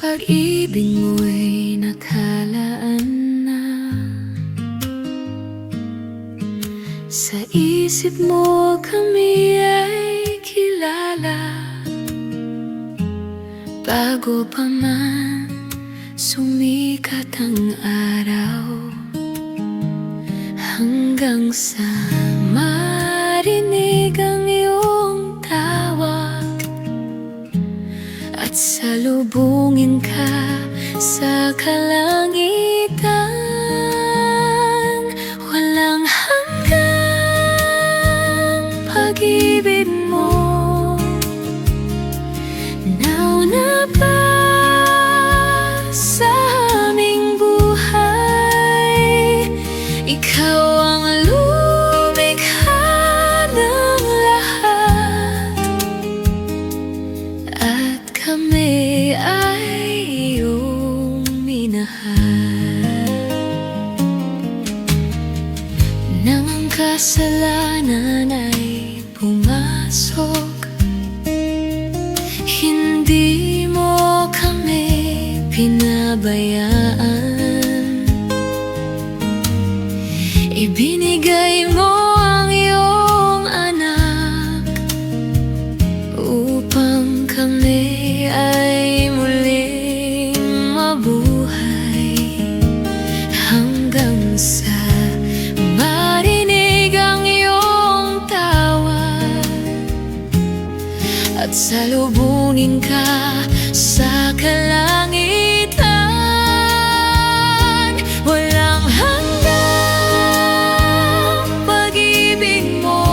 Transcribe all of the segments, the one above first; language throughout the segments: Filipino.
pag-ibig mo'y nakalaan na sa isip mo kami ay kilala. Bago pa man sumikat ang araw, hanggang sa marinig ang iyong tawag at salubungin ka sa kalangitan. Walang hanggang pag-ibig mo, nauna pa sa aming buhay. Ikaw ang lumikha ng lahat at kami ay iyong minahal. Nang ang kasalanan ay pumasok, hindi mo kami pinabayaan. Ibinigay mo ang iyong anak upang kami ay muling mabuhay, hanggang sa marinig ang iyong tawag at salubungin ka sa kalangitan. Walang hanggang pag-ibig mo,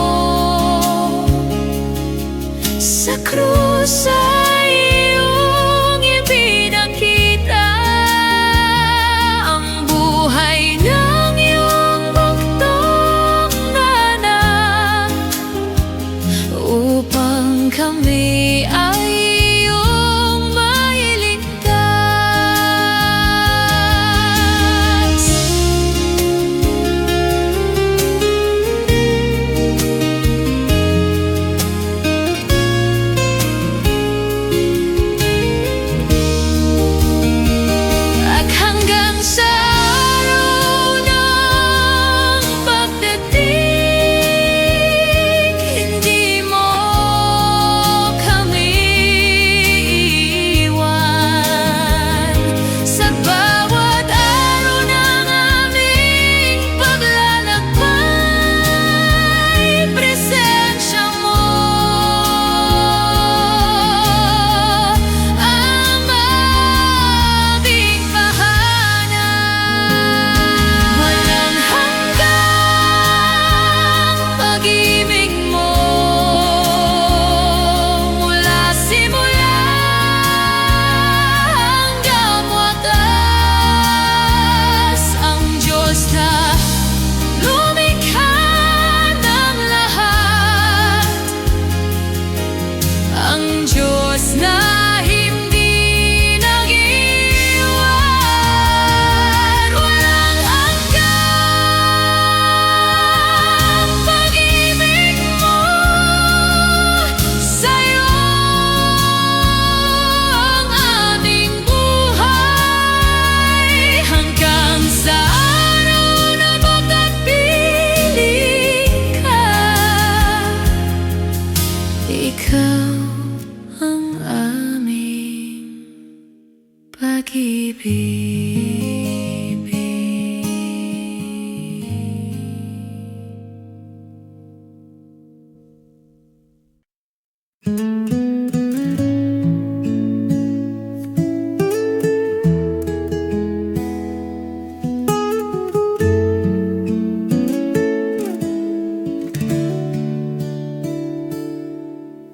sa krus ay iyong ipinakita ang buhay ng iyong buktong na anak, upang kami ay iyong mailigtas. At hanggang sa araw ng pagdating, hindi mo kami iwan. Sa bawat araw ng aming paglalakbay, presensya mo ang aming tahanan. Walang hanggang pag-ibig mo, mula simula hanggang wakas. Ang Diyos na lumikha ng lahat, ang Diyos na hindi nag-iwan. Walang hanggang pag-ibig mo, sa'yo ang aming buhay, hanggang sa araw na magkapiling ka. Ikaw ang aming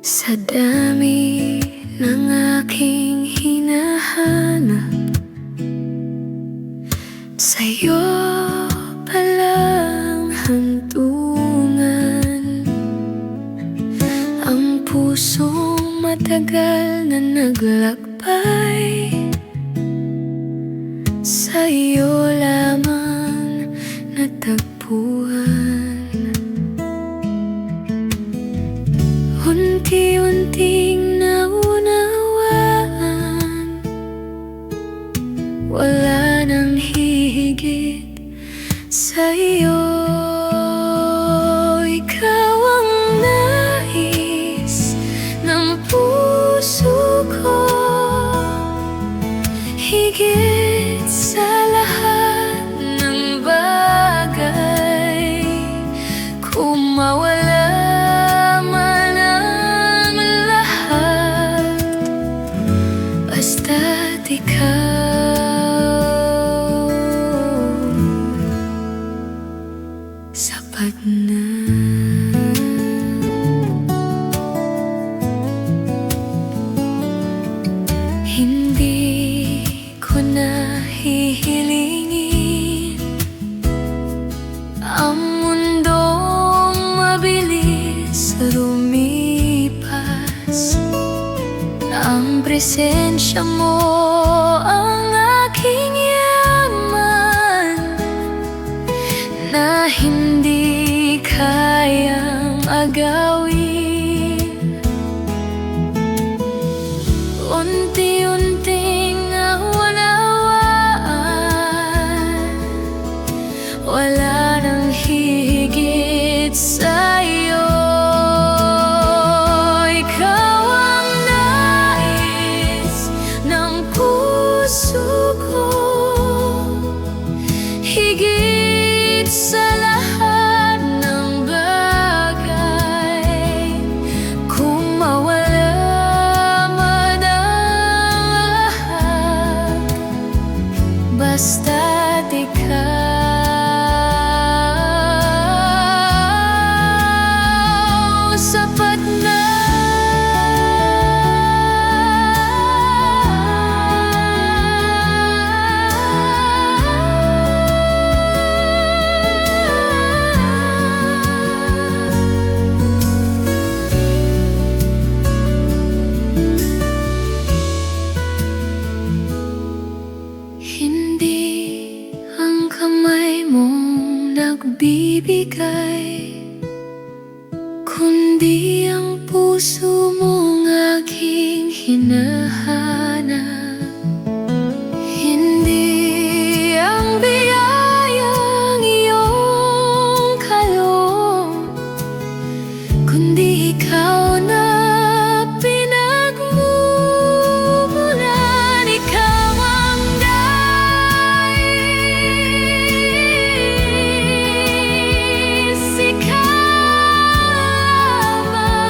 sa dami ng aking hinahanap, sa'yo palang hantungan. Ang pusong matagal na naglakbay, sa'yo lamang natagpuan. Unti-unting naunawaan higit sa lahat ng bagay. Kung mawala man ang lahat, basta't ikaw, sapat na. Hindi ko na hihilingin ang mundong mabilis lumipas. Ang presensya mo ang aking yaman na hindi kayang agawin. Unti-unting naunawaan, wala nang higit sa'yo. Ikaw ang nais ng puso ko, higit sa lahat ng bagay. Kung mawala basta't ikaw, sapat na. Hindi ang kamay mong nagbibigay, kundi ang puso mong aking hinahanap. Hindi ang biyayang iyong kaloob, kundi ikaw na pinagmumulan. Ikaw ang nais, ikaw lamang.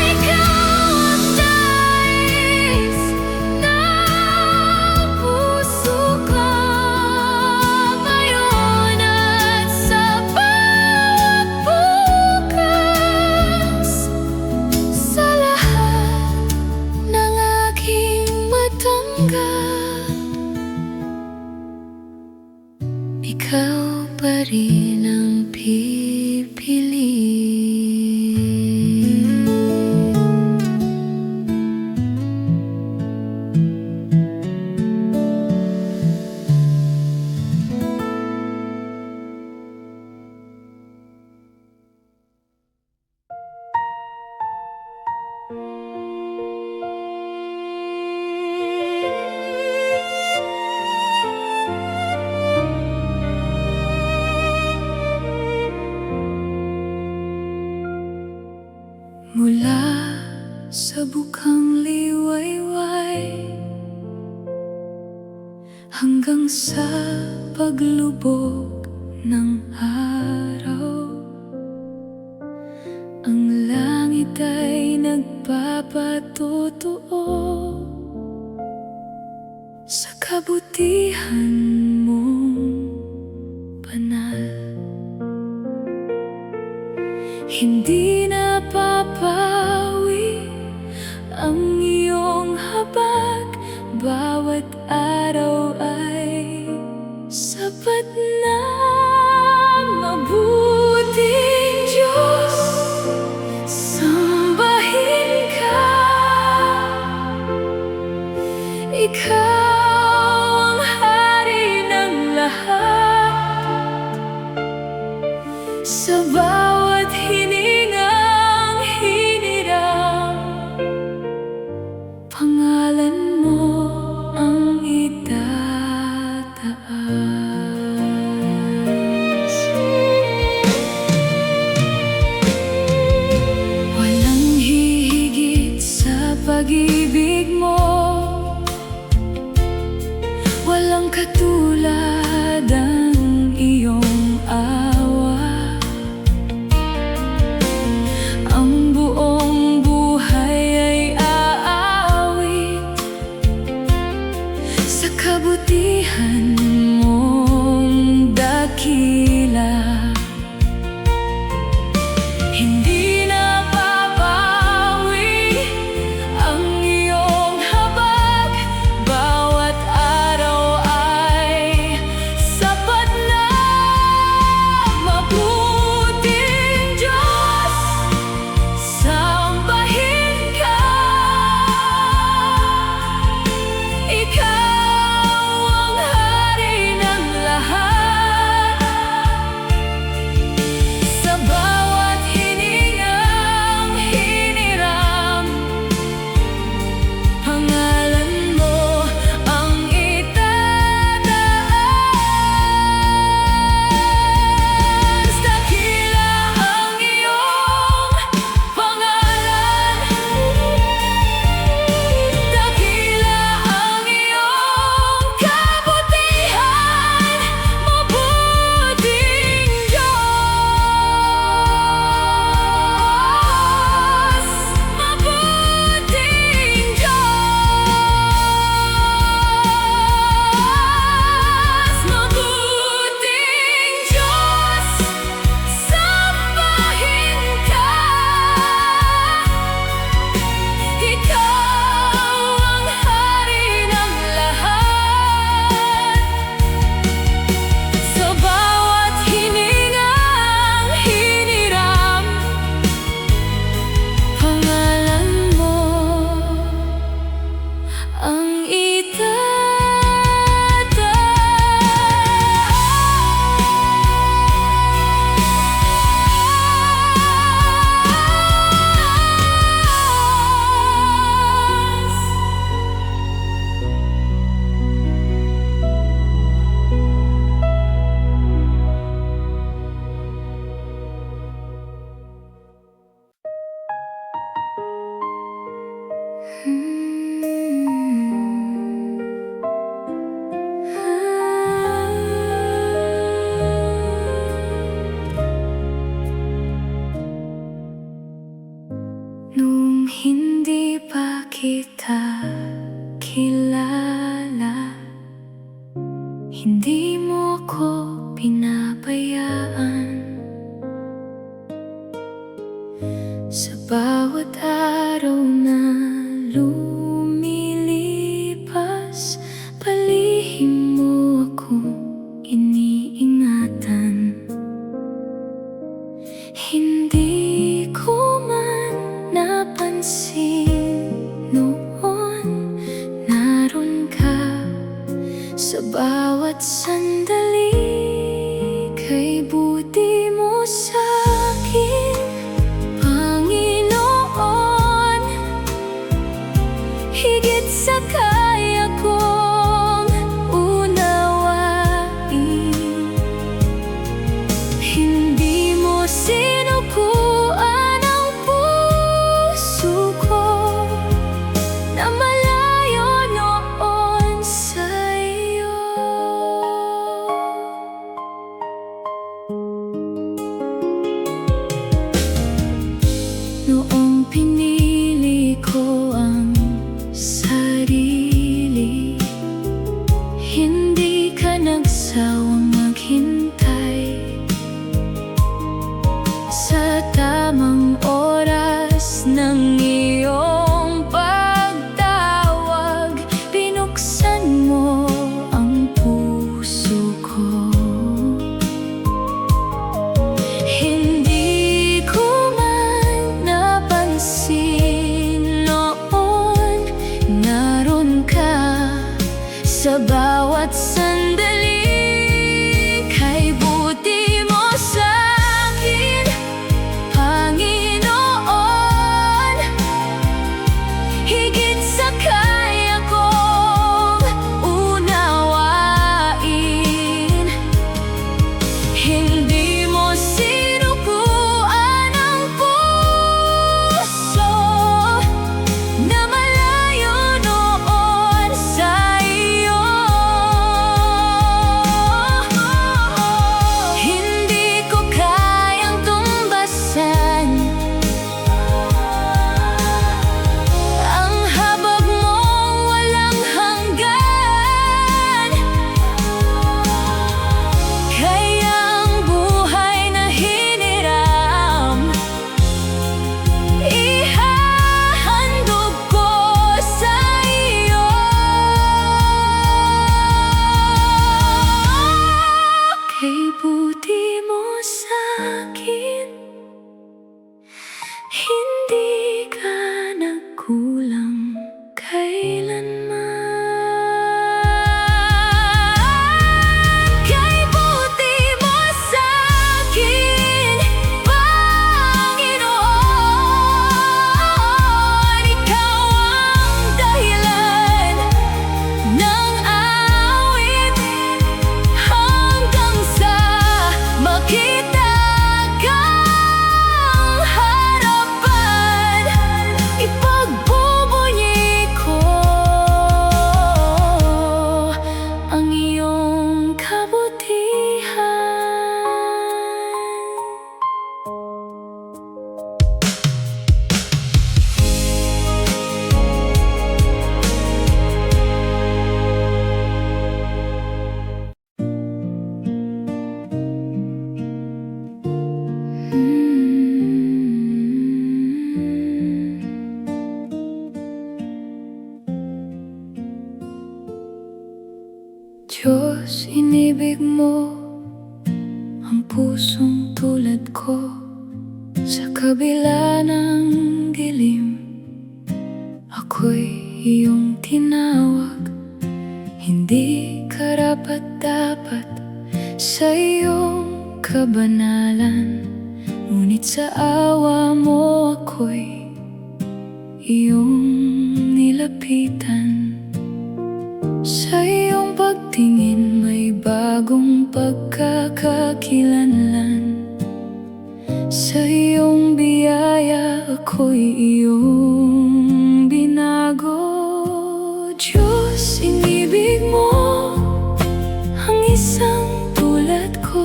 Ikaw ang nais ng puso ko ngayon at sa bawat bukas. Sa lahat ng aking matanggap, ikaw pa rin ang pipiliin. Mula sa bukang liwayway hanggang sa paglubog ng araw, ang langit ay nagpapatotoo sa kabutihan mong banal. Hindi napapawi ang iyong habag, bawat araw ay sapat na. Mabuting Diyos, sambahin ka. Ikaw ang hari ng lahat. Sa bawat hiningang hinirang, pangalan mo ang itataas. Walang hihigit sa pag-ibig mo. Walang katulad ang iyong awa. Ang buong buhay ay aawit sa kabutihan mong dakila. Hindi na babawi ang iyong habag. Bawat araw ay sapat na. Mabuting Diyos, sambahin ka. Ikaw ang hari ng lahat. Sa bawat hiningang hiniram, pangalan mo ang itataas. Dakila ang iyong pangalan. Dakila ang iyong kabutihan. Mabuting Diyos, mabuting Diyos, mabuting Diyos, sambahin ka. Ikaw ang hari ng lahat. Sa bawat hiningang hiniram, pangalan mo ang itataas. Nung hindi pa kita kilala, hindi mo ko pinabayaan. Sa bawat araw na lumilipas, palihim mo akong iniingatan. Hindi ko man napansin noon, naroon ka sa bawat sandali. Kay buti mo sa'kin, Panginoon, higit sa kaya kong unawain. Hindi mo sinukuan ang puso ko na malayo noon sa iyo. Noong pinili ko ang sarili Diyos, inibig mo ang pusong tulad ko. Sa kabila ng dilim, ako'y iyong tinawag. Hindi karapat-dapat sa iyong kabanalan, ngunit sa awa mo ako'y iyong nilapitan. Sa iyong pagtingin may bagong pagkakakilanlan. Sa iyong biyaya ako'y iyong binago. Diyos, inibig mo ang isang tulad ko.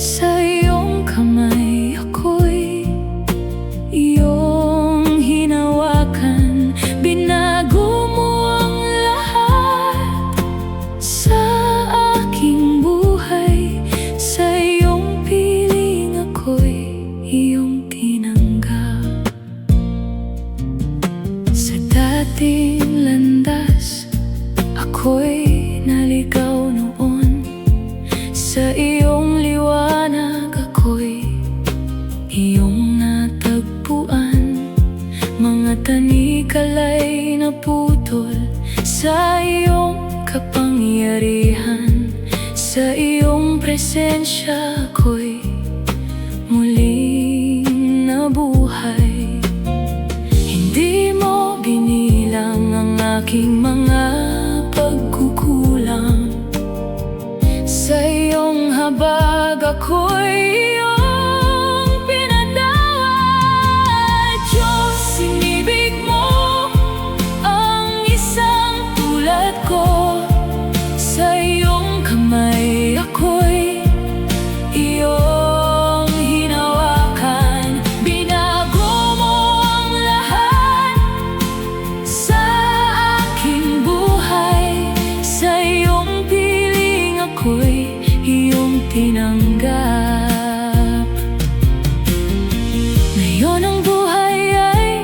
Sa iyong kamay ako'y iyong hinawakan. Binago mo ang lahat sa aking buhay. Sa iyong piling ako'y iyong tinanggap. Sa dating landas ako'y naligaw noon. Sa iyong liwanag ako'y iyong natagpuan. Mga tanikala'y naputol sa iyong kapangyarihan. Sa iyong presensya ako'y muling nabuhay. Hindi mo binilang ang aking mga pagkukulang. Sa iyong habag ako'y iyong pinatawad. Diyos, inibig mo ang isang tulad ko. Sa iyong kamay ako'y iyong hinawakan. Binago mo ang lahat sa aking buhay. Sa iyong piling ako'y iyong tinanggap. Ngayon ang buhay ay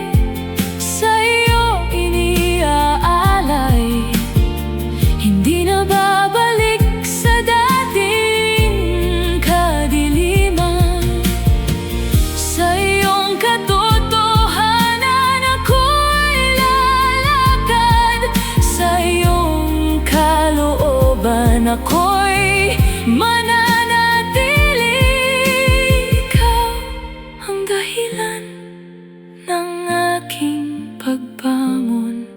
sa iyo iniaalay. Hindi na babalik sa dating kadiliman. Sa iyong katotohanan ako'y lalakad. Sa iyong kalooban ako'y mananatili. Ikaw ang dahilan ng aking pagbangon.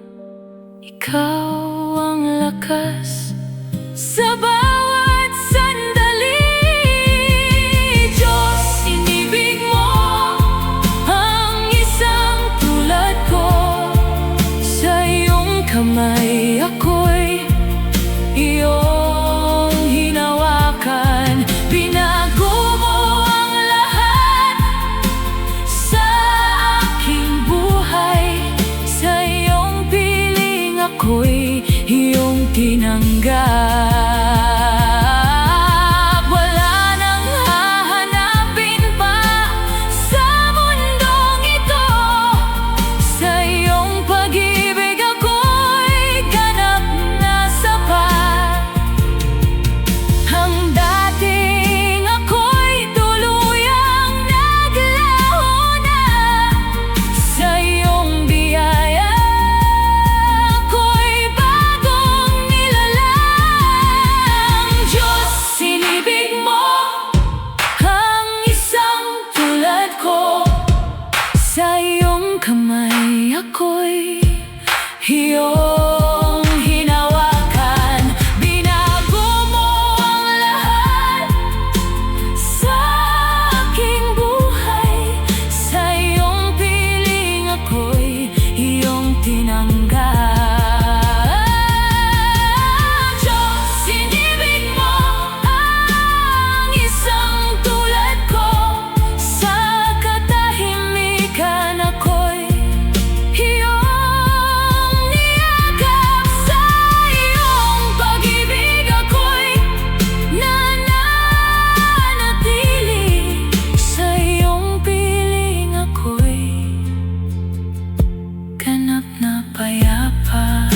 Ikaw ang lakas sa bawat sandali. Diyos, inibig mo ang isang tulad ko. Sa iyong kamay ako'y iyong hinawakan. Binago mo ang lahat sa aking buhay. Sa iyong piling ako'y iyong tinanggap. Wala nang hahanapin pa sa mundong ito. Sa iyong pag-ibig ako'y ganap na sapat. Ang dating ako'y tuluyang naglaho na. Sa iyong biyaya ako'y bagong nilalang. Diyos, inibig mo ang isang tulad ko. Sa iyong kamay ako'y iyong hinawakan. Binago mo ang lahat sa aking buhay. Sa iyong piling ako'y iyong tinanggap. Diyos, inibig mo ang isang tulad ko. Sa katahimikan ako'y iyong niyakap. Sa iyong pag-ibig ako'y nananatili. Sa iyong piling ako'y ganap na payapa.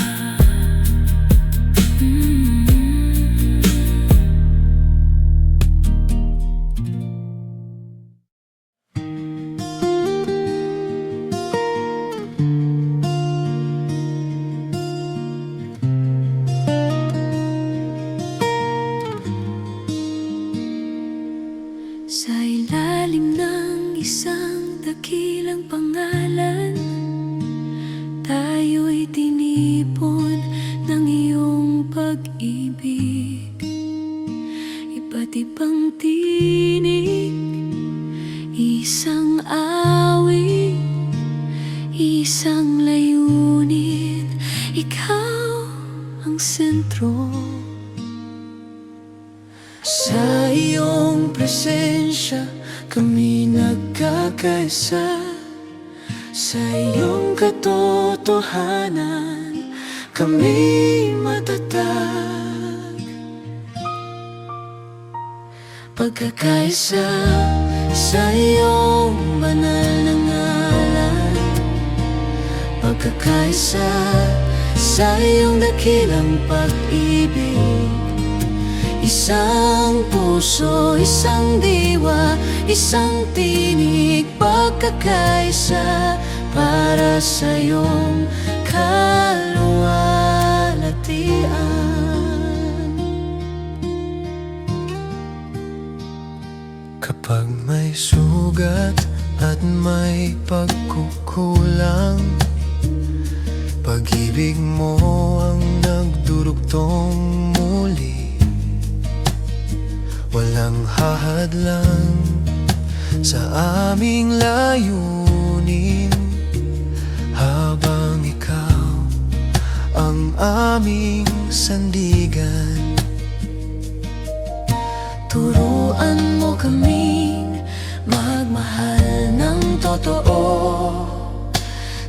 ako'y tinipon ng iyong pag-ibig. Iba't ibang tinig, isang awit, isang layunin. Ikaw ang sentro. Sa iyong presensya kami nagkakaisa. Sa iyong katotohanan kami matatag. Pagkakaisa sa iyong banal na ngalan, pagkakaisa sa iyong dakilang pag-ibig. Isang puso, isang diwa, isang tinig, pagkakaisa para sa iyong kaluwalhatian. Kapag may sugat at may pagkukulang, pag-ibig mo ang nagdurugtong muli. Walang hahadlang sa aming layunin, habang ikaw ang aming sandigan. Turuan mo kaming magmahal ng totoo.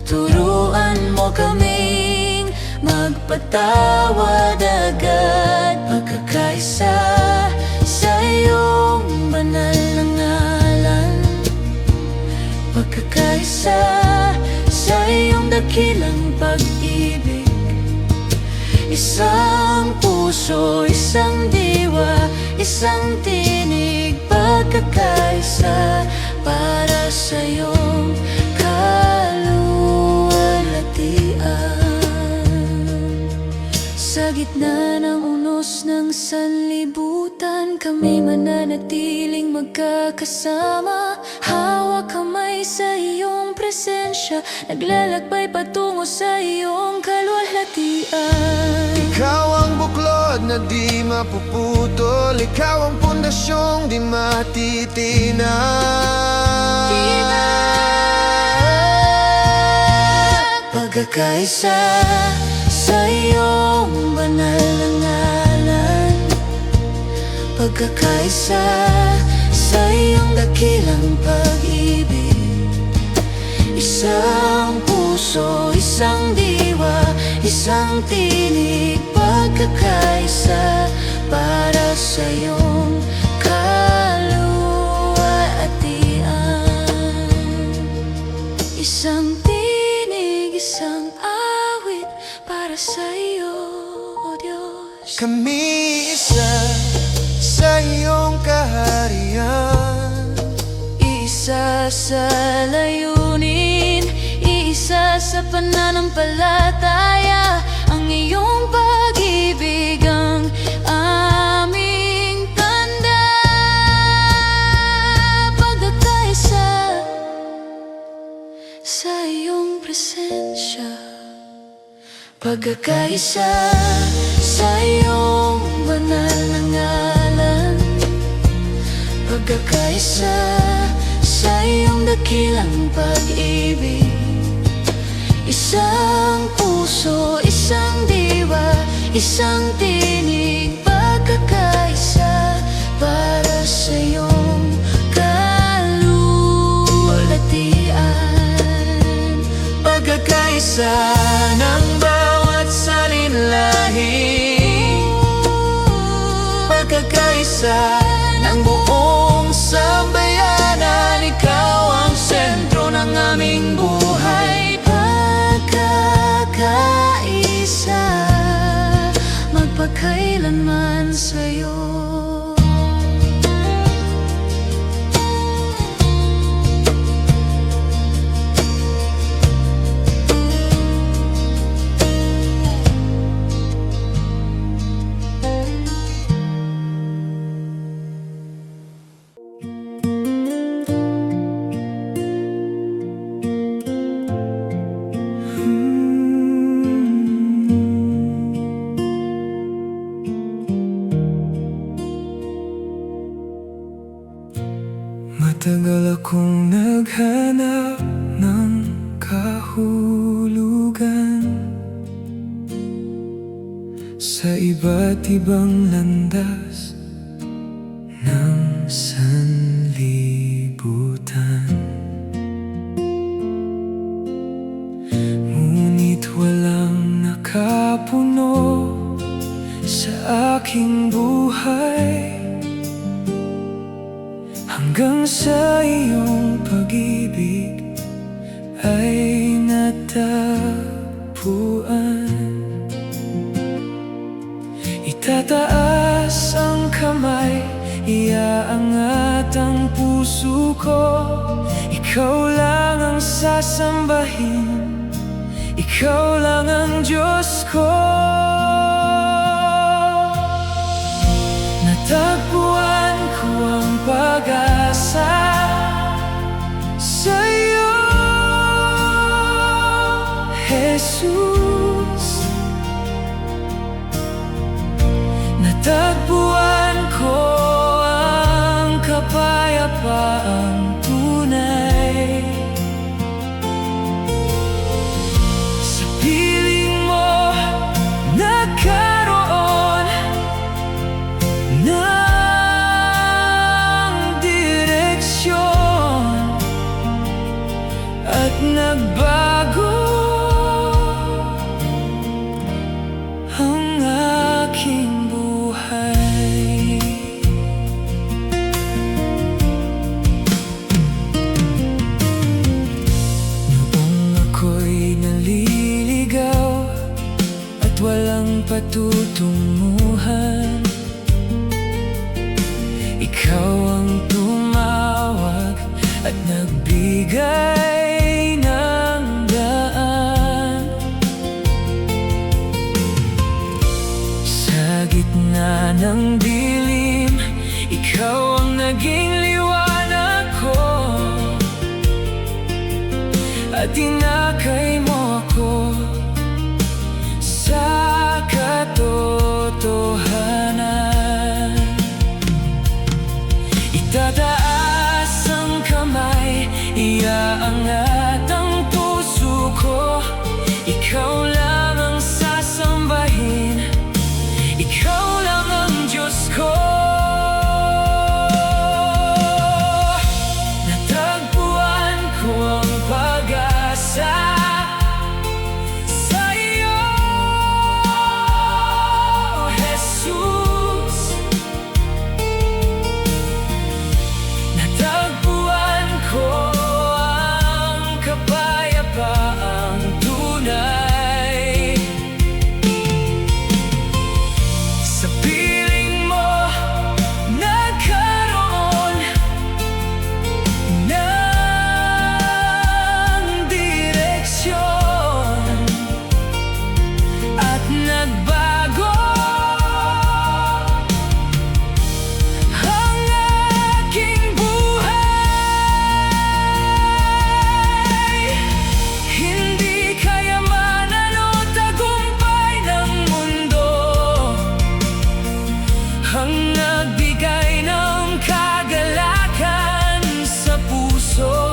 Turuan mo kaming magpatawad agad. Pagkakaisa sa iyong banal na ngalan, pagkakaisa sa iyong dakilang pag-ibig. Isang puso, isang diwa, isang tinig, pagkakaisa para sa iyong kaluwalhatian. Sa gitna ng unos ng sanlibutan, kami mananatiling magkakasama. Hawak kamay sa iyong presensya, naglalakbay patungo sa iyong kaluwalhatian. Ikaw ang buklod na di mapuputol, ikaw ang pundasyong di matitinag. Pagkakaisa sa iyong banal na ngalan, pagkakaisa sa iyong dakilang pag-ibig. Isang puso, isang diwa, isang tinig, pagkakaisa para sa iyong kaluwalhatian. Isang tinig, isang awit para sa iyo, O Diyos. Kami isa sa iyong kaharian, Iisa sa layunin, iisa sa pananampalataya. Ang iyong pag-ibig ang aming tanda. Pagkakaisa sa iyong presensya, pagkakaisa sa iyong banal na ngalan, pagkakaisa sa iyong dakilang pag-ibig. Isang puso, isang diwa, isang tinig, pagkakaisa para sa iyong kaluwalhatian. pagkakaisa ng bawat salinlahi, pagkakaisa ng buong sambayanan. Ikaw ang sentro ng aming buhay. Pagkakaisa, magpakailanman sa'yo. sa iba't ibang landas ng sanlibutan. Ngunit walang nakapuno sa aking buhay hanggang sa iyong pag-ibig ay natagpuan. Itataas ang kamay, iaangat ang puso ko. Ikaw lang ang sasambahin, ikaw lang ang Diyos ko. Natagpuan ko ang pag-asa sa'yo, Jesus. Natagpuan ko ang kapayapaang tunay. Sa piling mo nagkaroon ng direksyon at nagbago ang aking buhay. Noong ako'y naliligaw at walang patutunguhan, ikaw ang tumawag at nagbigay ng daan. Sa gitna ng dilim, ikaw ang naging liwanag ko, at tinakay mo ako sa katotohanan. Itataas ang kamay, iaangat ang puso ko. Ikaw lang ang sasambahin, ikaw lang ang Diyos ko. Natagpuan ko ang pag-asa sa'yo, Jesus. Natagpuan ko ang kapayapaang tunay. Sa piling mo nagkaroon ng direksyon at nagbago ang aking buhay. Hindi kayamanan o tagumpay ng mundo ang nagbigay ng kagalakan sa puso,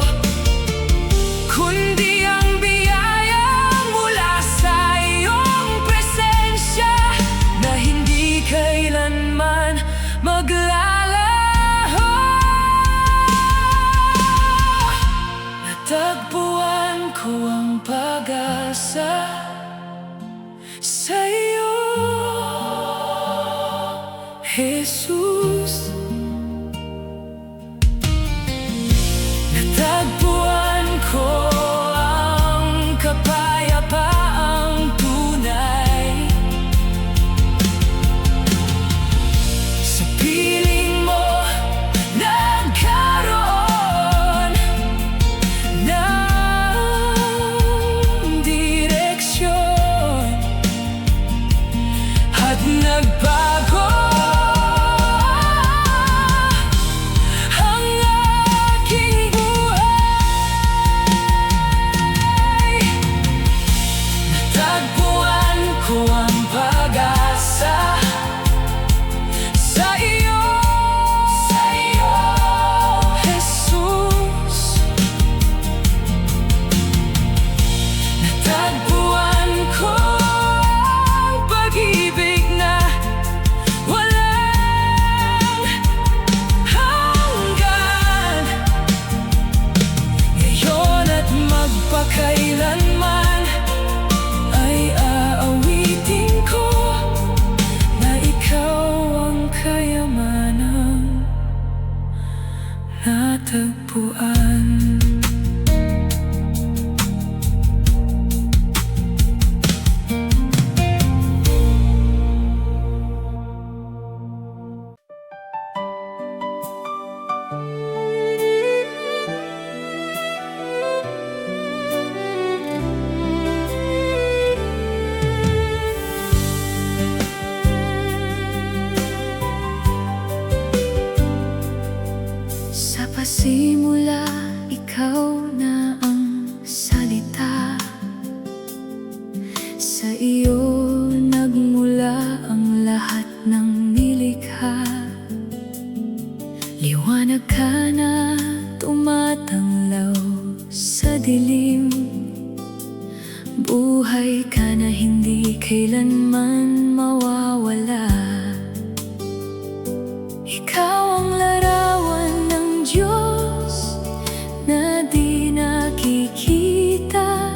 kundi ang biyaya mula sa iyong presensya na hindi kailanman maglalaho. Natagpuan ko ang pag-asa sa'yo, Jesus. Natagpuan ko ang kapayapaang tunay. Sa piling mo nagkaroon ng direksyon Sa iyo nagmula ang lahat ng nilikha. Liwanag ka na tumatanglaw sa dilim. Buhay ka na hindi kailanman mawawala. Ikaw ang larawan ng Diyos na di nakikita.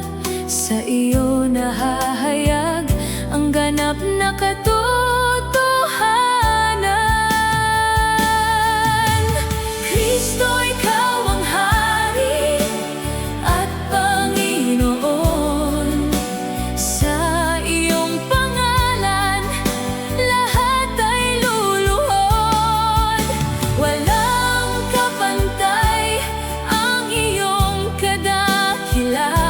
Sa iyo nahahayag ang ganap na katotohanan. Kristo, ikaw ang Hari at Panginoon. Sa iyong pangalan, lahat ay luluhod. Walang kapantay ang iyong kadakilaan.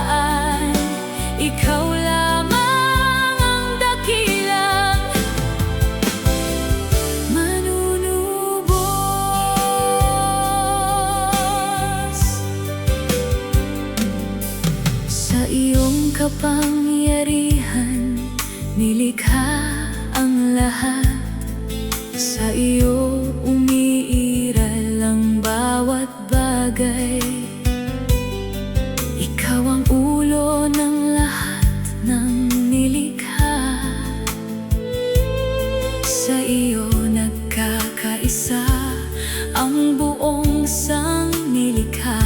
Ikaw lamang ang dakilang manunubos. Sa iyong kapangyarihan, nilikha ang lahat. Sa iyo umiiral ang bawat bagay. Ikaw ang ulo ng lahat ng nilikha. Sa iyo nagkakaisa ang buong sangnilikha.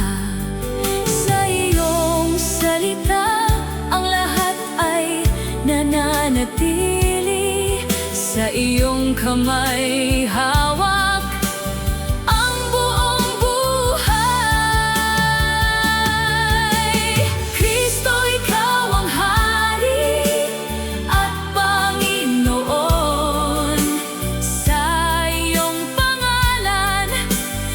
Sa iyong salita ang lahat ay nananatili. Sa iyong kamay hawak ang buong buhay. Kristo, ikaw ang Hari at Panginoon. Sa iyong pangalan,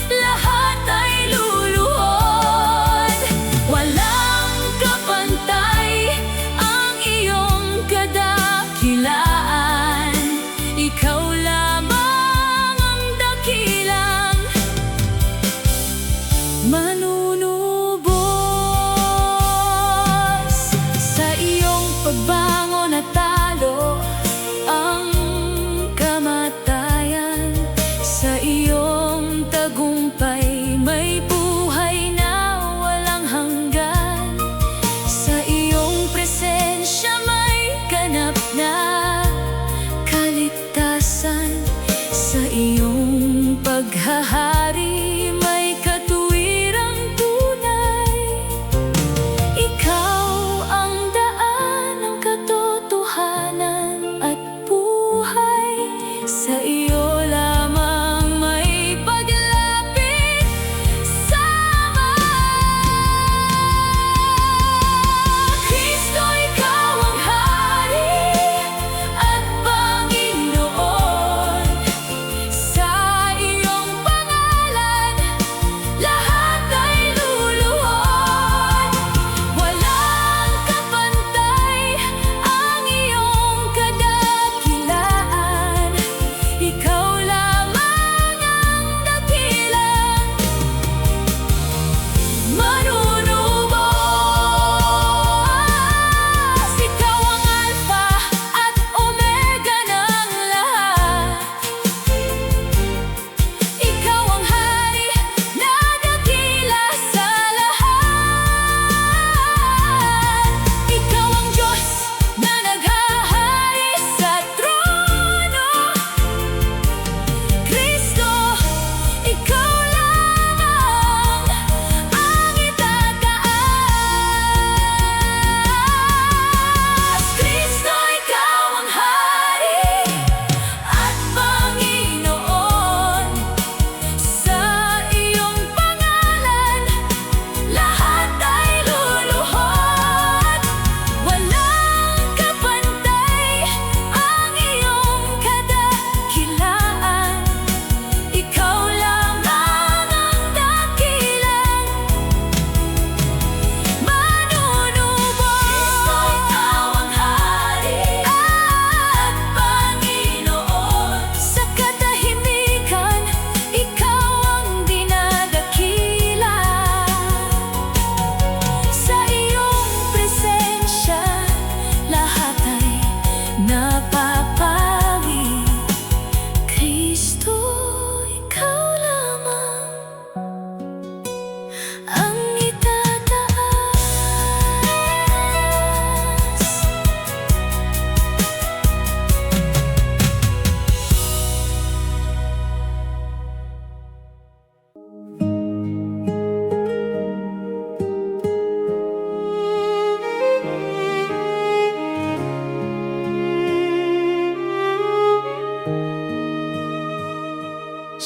lahat ay luluhod. Walang kapantay ang iyong kadakilaan. Ikaw lamang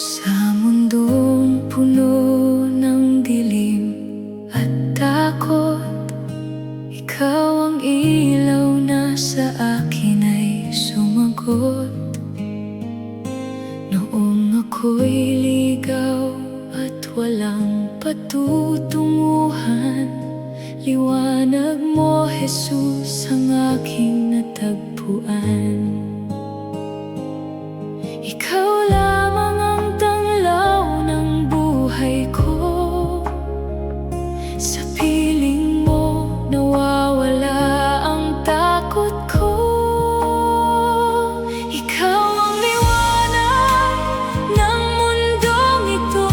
Sa mundong puno ng dilim at takot, ikaw ang ilaw na sa akin ay sumagot. Noong ako'y ligaw at walang patutunguhan, liwanag mo, Jesus, ang aking natagpuan. Ikaw lamang ang tanglaw ng buhay ko. Sa piling mo nawawala ang takot ko. Ikaw ang liwanag ng mundong ito.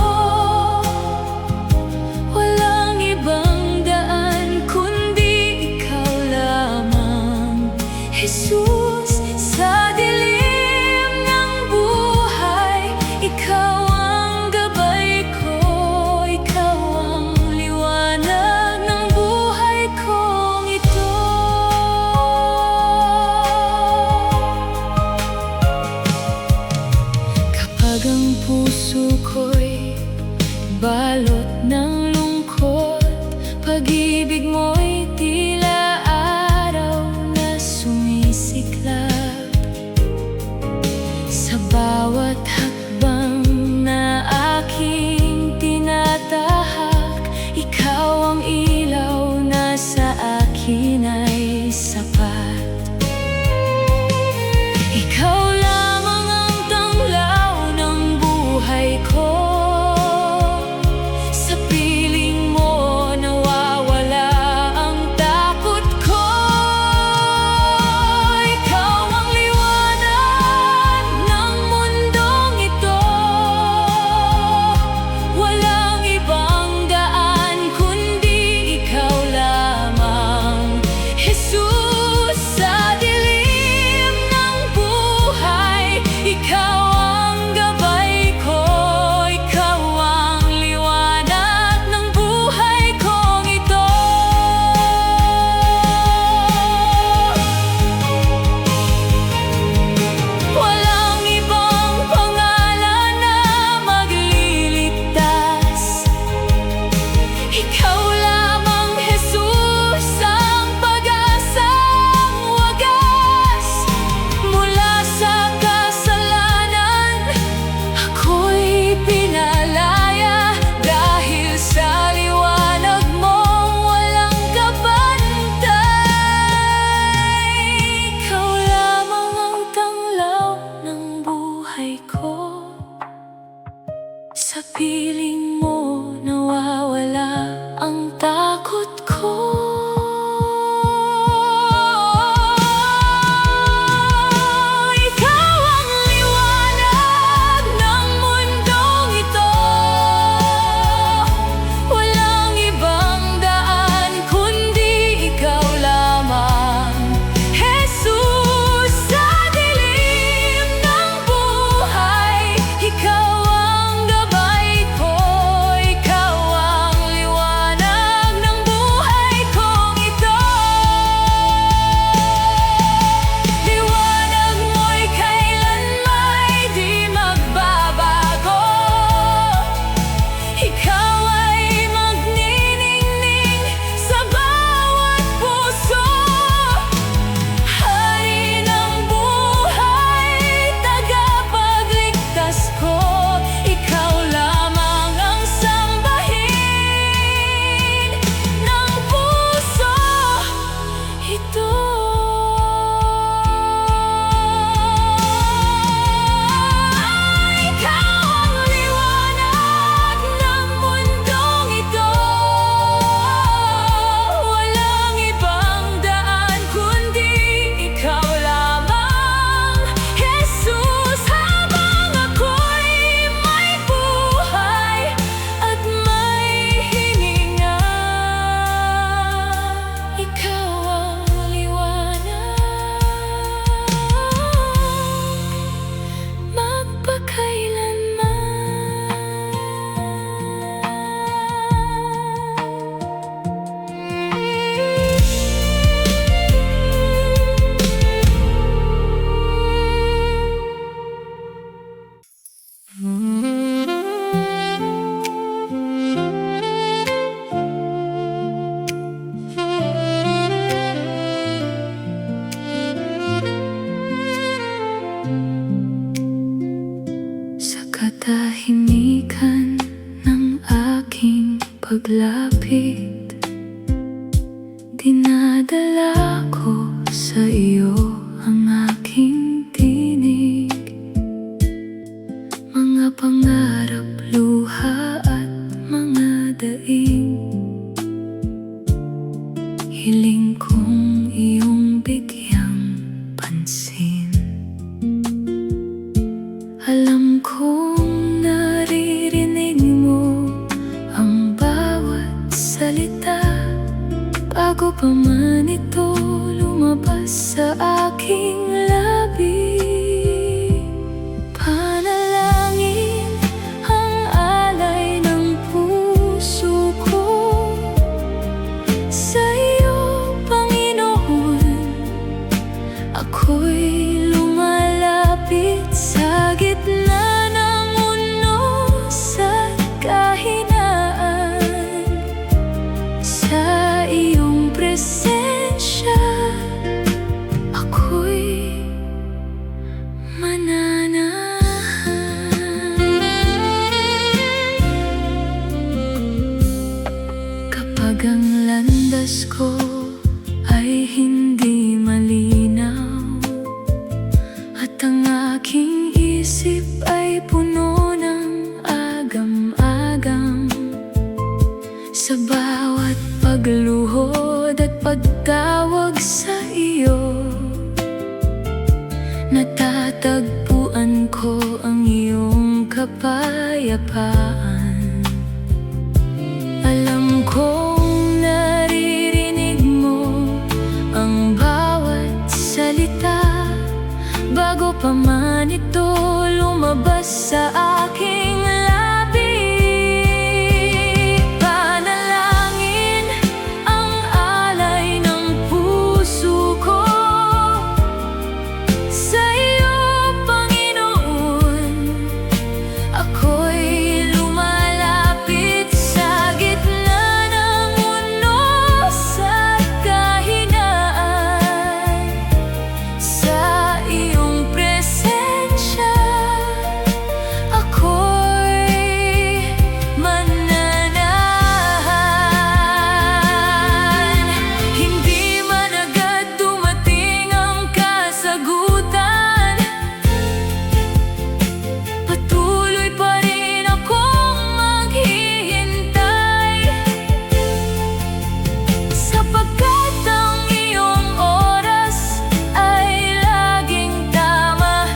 Walang ibang daan kundi ikaw lamang, Jesus. Sa dilim ng buhay, ikaw ang gabay ko. Ikaw ang liwanag ng buhay kong ito. Kapag ang puso ko'y balot ng lungkot, pag-ibig mo'y tila araw na sumisikat. Ako'y lumalapit sa gitna ng unos at kahinaan. Sa iyong presensya, ako'y mananahan. Kapag ang landas ko ay hindi malinaw at ang aking isip ay puno ng agam-agam, sa bawat pagluhod at pagtawag sa iyo, natatagpuan ko ang iyong kapayapaan. Alam kong naririnig mo ang bawat salita bago pa man ito lumabas sa aking labi. Panalangin ang alay ng puso ko sa iyo, Panginoon. Ako'y lumalapit sa gitna ng unos at kahinaan. Sa iyong presensya, ako'y mananahan. Hindi man agad dumating ang kasagutan, patuloy pa rin akong maghihintay, sapagkat ang iyong oras ay laging tama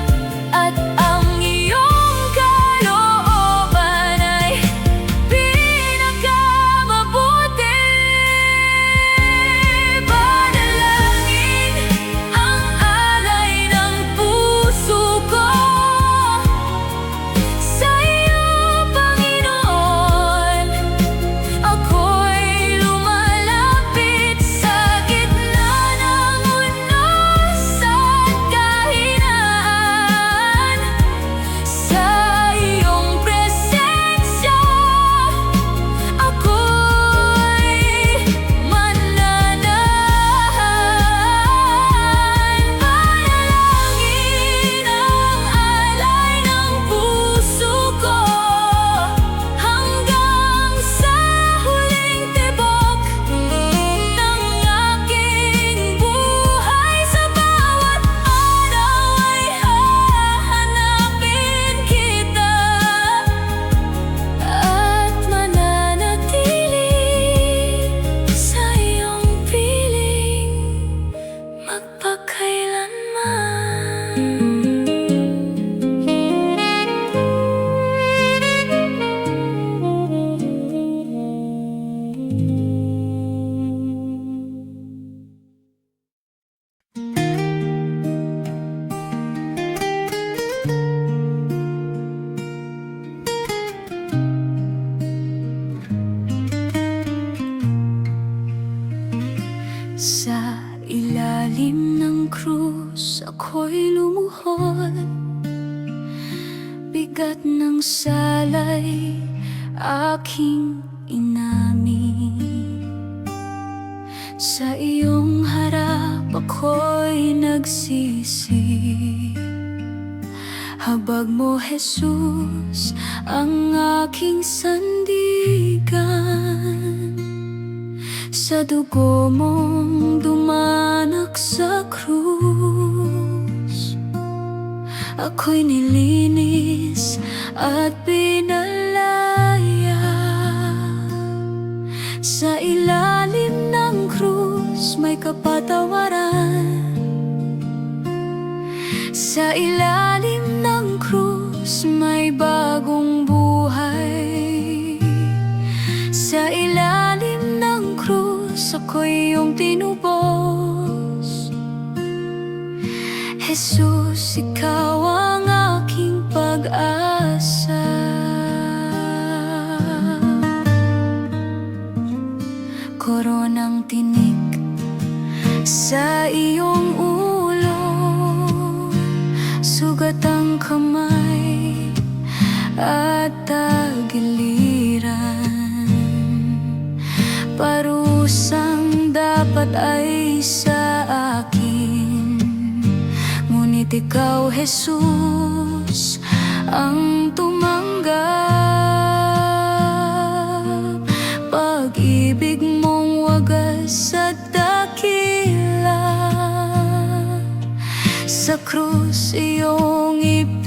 at ang iyong kalooban ay pinakamabuti. Panalangin ang alay ng puso ko sa iyo, Panginoon. Ako'y lumalapit sa gitna ng unos at kahinaan. Sa iyong presensya, ako'y mananahan. Panalangin ang alay ng puso ko hanggang sa huling tibok ng aking buhay. Sa bawat araw ay hahanapin kita at mananatili sa iyong piling magpakailanman. Sa ilalim ng krus ako'y lumuhod, bigat ng salay aking inamin. Sa iyong harap ako'y nagsisi, habag mo, Jesus, ang aking sandigan. Sa dugo mong dumanak sa krus, ako'y nilinis at pinalaya. Sa ilalim ng krus may kapatawaran. Sa ilalim ng krus may bagong buhay. Sa ilalim ng krus ako'y iyong tinubos. Jesus, ikaw ang aking pag-asa. Koronang tinik sa iyong ulo, dapat ay sa akin. Ngunit ikaw, Jesus, ang tumanggap. Pag-ibig mong wagas at dakila, sa krus iyong ipinahayag.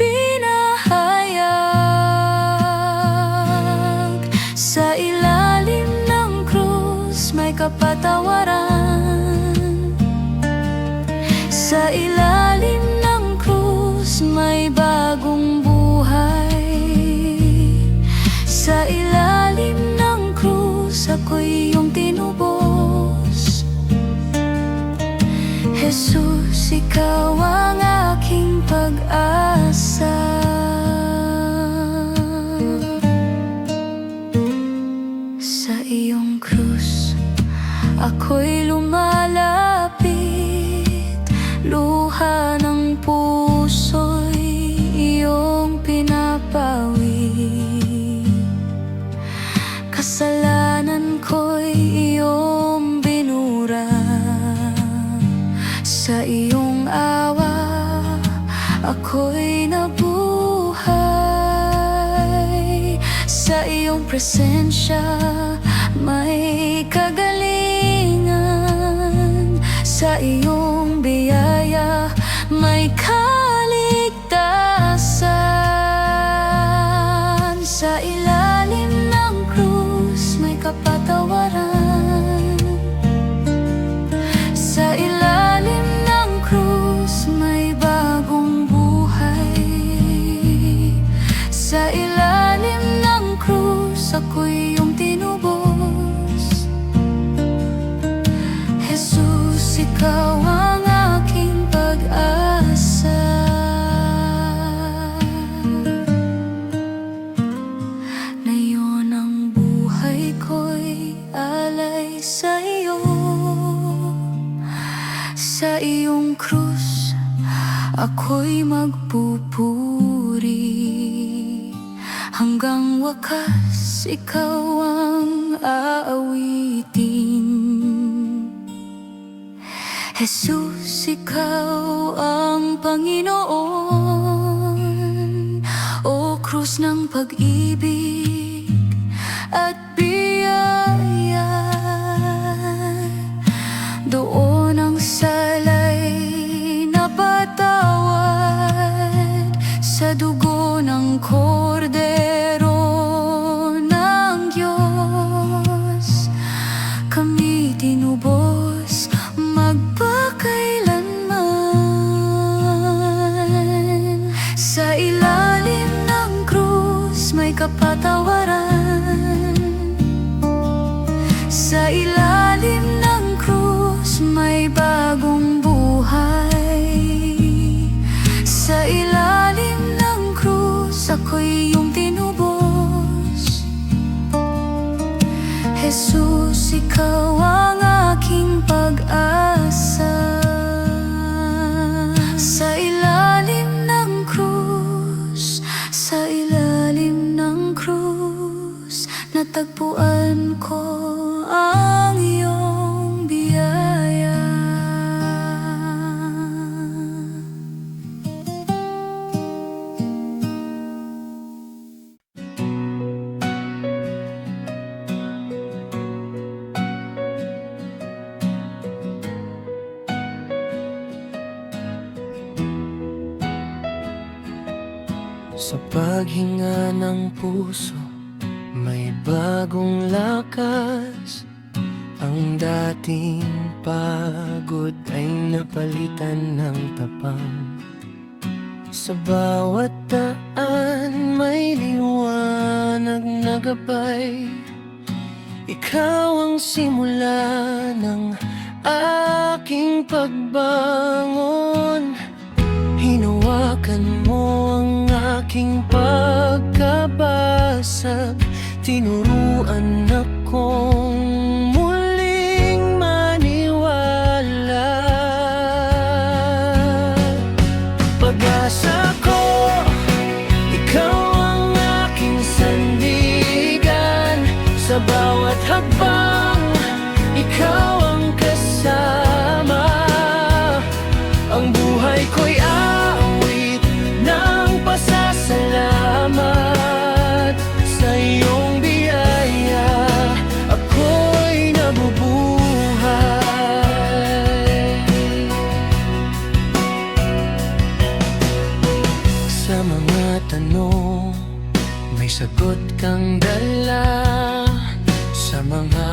Sa ilalim ng krus may kapatawaran. Sa ilalim ng krus may bagong buhay. Sa ilalim ng krus ako'y iyong tinubos. Jesus, ikaw ang aking pag-asa. Sa iyong krus ako'y lumalapit. Luha ng puso'y iyong pinapawid. Kasalanan ko'y iyong binura. Sa iyong awa ako'y nabuhay. Sa iyong presensya may kagalingan. Sa iyong biyaya may kaligtasan. Sa ilalim ng krus may kapatawaran. Sa ilalim ng krus may bagong buhay. Sa ilalim ng krus ako'y iyong tinubos. Jesus, ikaw ang aking pag-asa. Ngayon ang buhay ko'y alay sa iyo. Sa iyong krus ako'y magpupuri. Hanggang wakas ikaw ang aawitin. Jesus, ikaw ang Panginoon. O krus ng pag-ibig at biyaya, doon ang sala'y napatawad. Sa dugo ng kordero ng Diyos kami tinubos magpakailanman. Sa ilalim ng krus may kapatawaran. Sa ilalim ng krus may bagong buhay. Sa ilalim ng krus ako'y iyong tinubos. Jesus, ikaw ang aking pag-asa. Sa ilalim ng krus, sa ilalim ng krus, natagpuan ko ang iyong biyaya. Sa paghinga ng puso, may bagong lakas. Ang dating pagod ay napalitan ng tapang. Sa bawat daan may liwanag na gabay. Ikaw ang simula ng aking pagbangon. Hinawakan mo ang aking pagkabasag. Tinuruan akong muling maniwala. Pag-asa ko, ikaw ang aking sandigan. Sa bawat hakbang, ikaw ang kasama. tanong, may sagot kang dala. Sa mga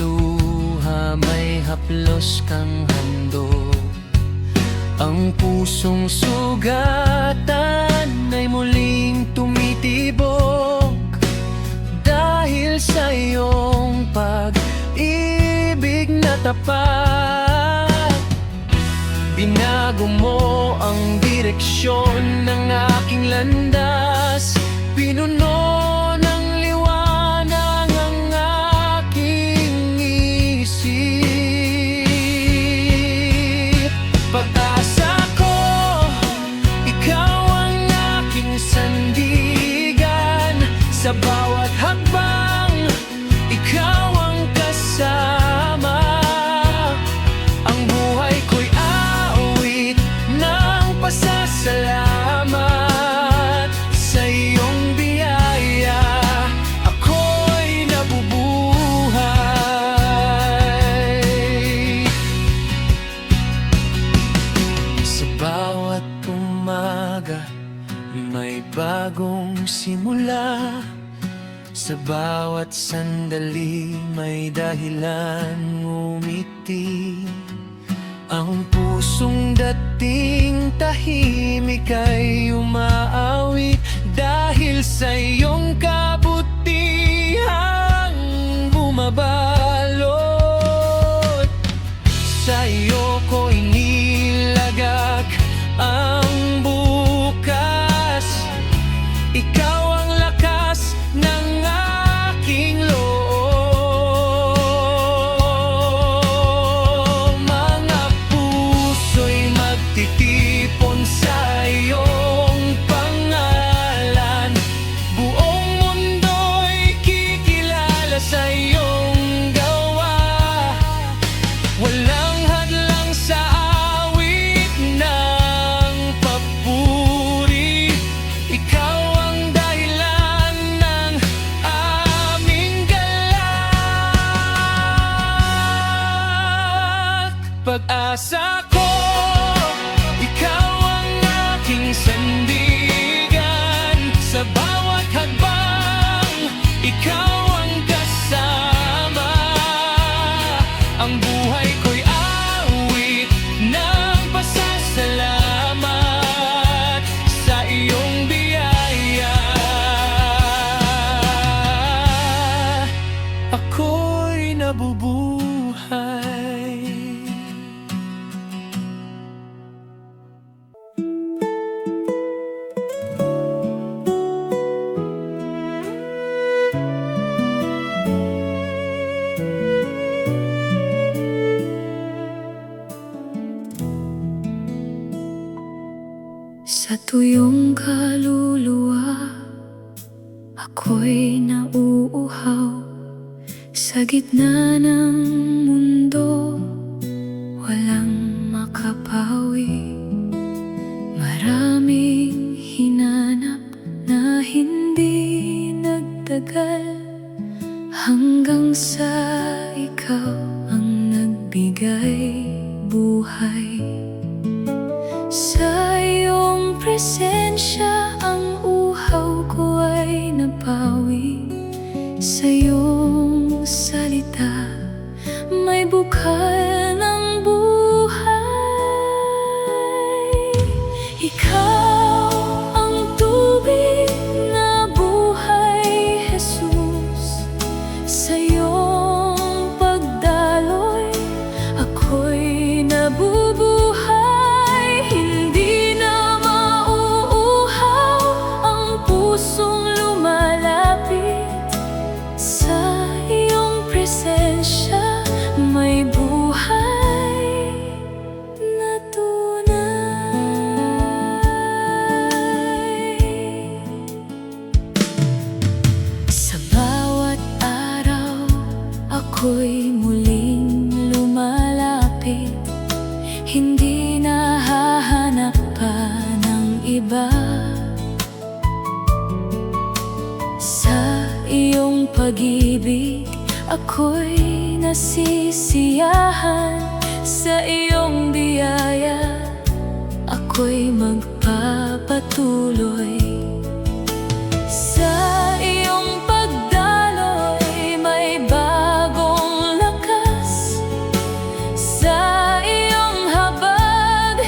luha may haplos kang handog. Ang pusong sugatan ay muling tumitibok dahil sa iyong pag-ibig na tapat. Binago mo ang direksyon ng aking landas. Pinuno ng liwanag ang aking isip. Pag-asa ko, ikaw ang aking sandigan. Sa bawat hakbang, ikaw ang kasama. Ang buhay ko'y awit ng pasasalamat. Sa iyong biyaya, ako'y nabubuhay. Sa bawat umaga, may bagong simula. Sa bawat sandali, may dahilan ngumiti. Ang pusong dating tahimik ay umaawit dahil sa iyong kabutihang bumabalot. Sa iyo ko inilagak ang bukas. Ikaw ang lakas ng aking loob. Mga puso'y magtitipon sa iyong pangalan. Buong mundo'y kikilala sa iyong gawa. Walang hadlang sa awit ng papuri. Ikaw ang dahilan ng aming galak. Pag-asa ko, ikaw ang aking sandigan. Sa bawat hakbang, ikaw ang kasama. Ang buhay ko'y awit ng pasasalamat. Sa iyong biyaya, ako'y nabubuhay. Sa tuyong kaluluwa, ako'y nauuhaw. Sa gitna ng mundo, walang makapawi. Maraming hinanap na hindi nagtagal, hanggang sa ikaw ang nagbigay buhay. Sa iyong presensya, ang uhaw ko ay napawi. Sa iyong salita, may bukal ng buhay. Ikaw ang tubig na buhay, Jesus. Sa iyong pagdaloy, ako'y nabubuhay. Hindi na mauuhaw ang pusong lumalapit. Sa iyong presensya, may buhay na tunay. Sa bawat araw, ako'y muling lumalapit. Hindi nahahanap pa ng iba. Sa iyong pag-ibig, ako'y nasisiyahan. Sa iyong biyaya, ako'y magpapatuloy. patuloy. Sa iyong pagdaloy may bagong lakas. Sa iyong habag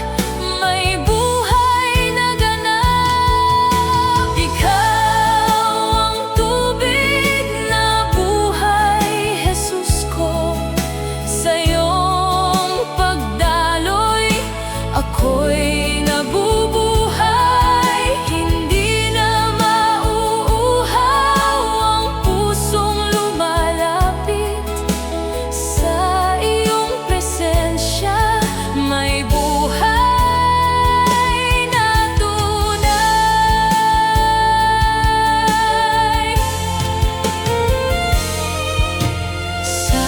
may buhay na ganap. Ikaw ang tubig na buhay, Jesus ko. Sa iyong pagdaloy ako'y nabubuhay. Hindi na mauuhaw ang pusong lumalapit. Sa iyong presensya may buhay na tunay. Sa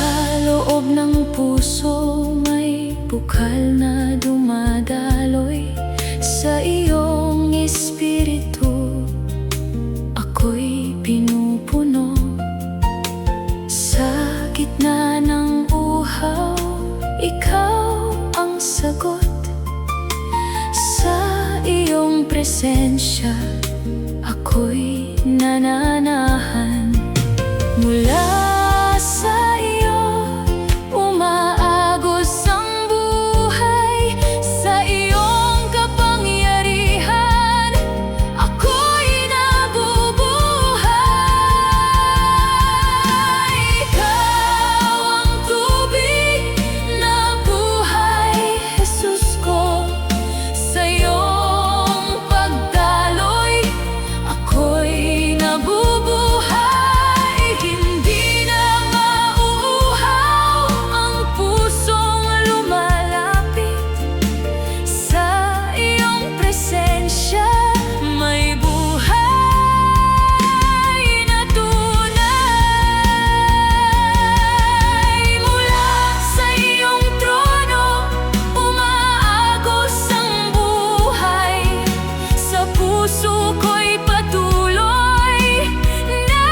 loob ng puso may bukal na dumadaloy. Sa iyong espiritu ako'y pinupuno. Sa gitna ng uhaw, ikaw ang sagot. Sa iyong presensya ako'y nananahan. Mula sa iyo umaagos ang buhay. Sa iyong kapangyarihan ako'y nabubuhay. Ikaw ang tubig na buhay, Jesus ko. Sa iyong pagdaloy ako'y nabubuhay. Hindi na mauuhaw ang pusong lumalapit. Sa iyong presensya may buhay na tunay. Mula sa iyong trono umaagos ang buhay. Sa puso ko'y patuloy na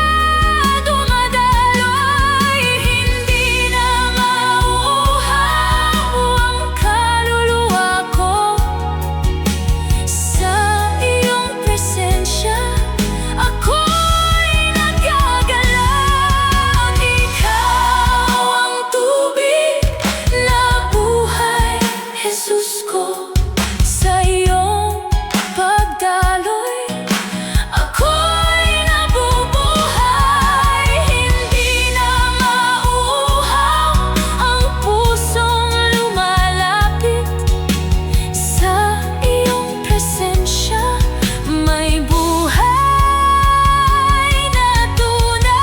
dumadaloy. Hindi na mauuhaw ang kaluluwa ko. Sa iyong presensya ako'y nagagalaw. Ikaw ang tubig na buhay, Jesus ko. Sa iyong pagdaloy ako'y nabubuhay. Hindi na mauuhaw ang pusong lumalapit. Sa iyong presensya may buhay na tunay.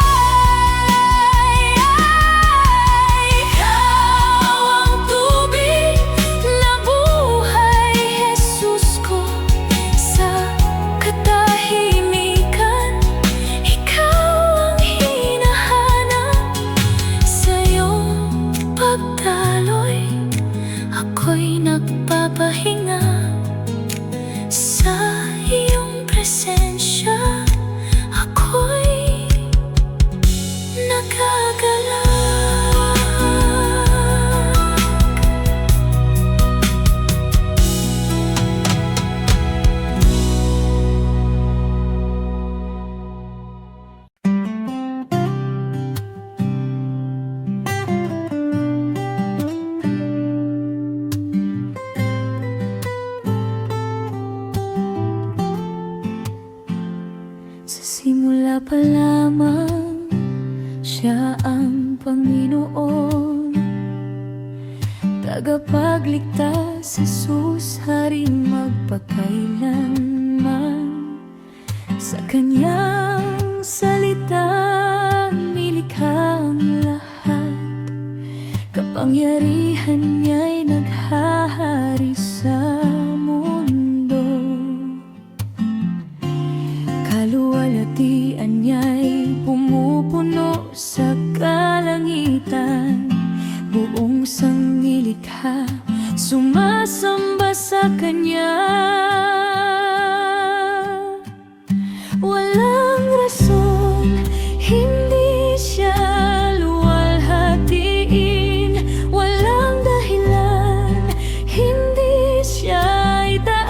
Ikaw ang tubig na buhay, Jesus ko. Sa katahimikan ikaw ang hinahanap. Sa iyong pagdaloy ako'y nagpapahinga. Sa iyong presensya ako'y nagagalaw. Sa simula pa lamang siya ang Panginoon, tagapagligtas, Jesus, Haring magpakailanman. Sa kanyang salita nilikha ang lahat. Kapangyarihan niya'y naghahari sa mundo. Kaluwalhatian niya'y pumupuno sa kalangitan. Buong sanglilikha sumasamba sa kanya. Walang rason, hindi siya luwalhatiin. Walang dahilan, hindi siya itaas.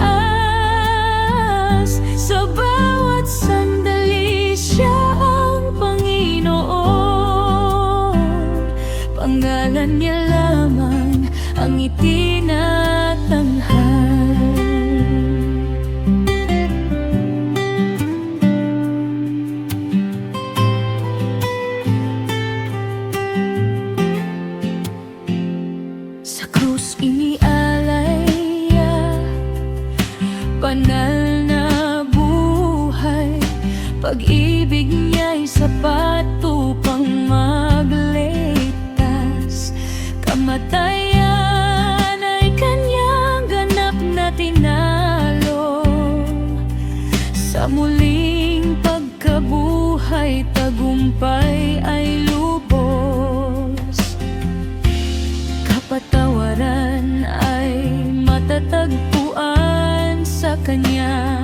pag-ibig niya'y sapat upang magligtas. Kamatayan ay kanyang ganap na tinalo. Sa muling pagkabuhay, tagumpay ay lubos. Kapatawaran ay matatagpuan sa kanya.